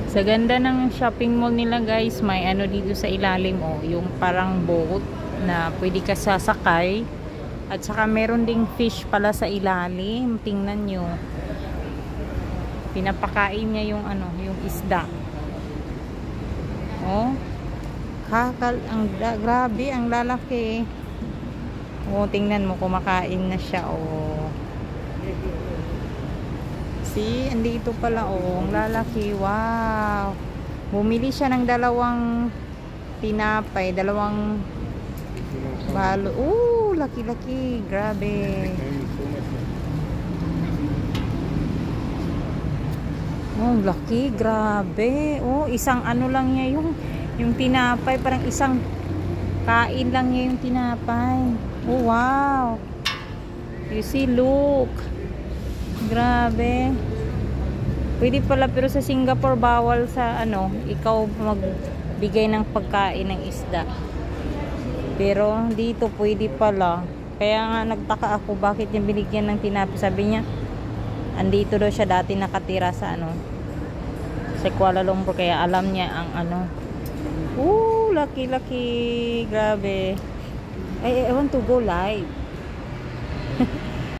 Sa ganda ng shopping mall nila guys, may ano dito sa ilalim oh, yung parang boat na pwede ka sasakay. At saka meron ding fish pala sa ilalim. Tingnan nyo. Pinapakain niya yung ano, yung isda. Oh. Grabe, ang lalaki. Oh, tingnan mo, kumakain na siya oh. See, andito pala oh, ang lalaki. Wow. Bumili siya ng dalawang tinapay, dalawang balo. Laki-laki. Grabe. Oh, laki. Grabe. Oh, isang ano lang niya yung tinapay. Parang isang kain lang niya yung tinapay. Oh, wow. You see, look. Grabe. Pwede pala, pero sa Singapore bawal sa ano, ikaw magbigay ng pagkain ng isda. Pero dito pwede pala. Kaya nga nagtaka ako bakit niya binigyan ng tinapay. Sabi niya, andito daw siya dati nakatira sa ano, sa Kuala Lumpur. Kaya alam niya ang ano. Laki-laki. Grabe. I want to go live.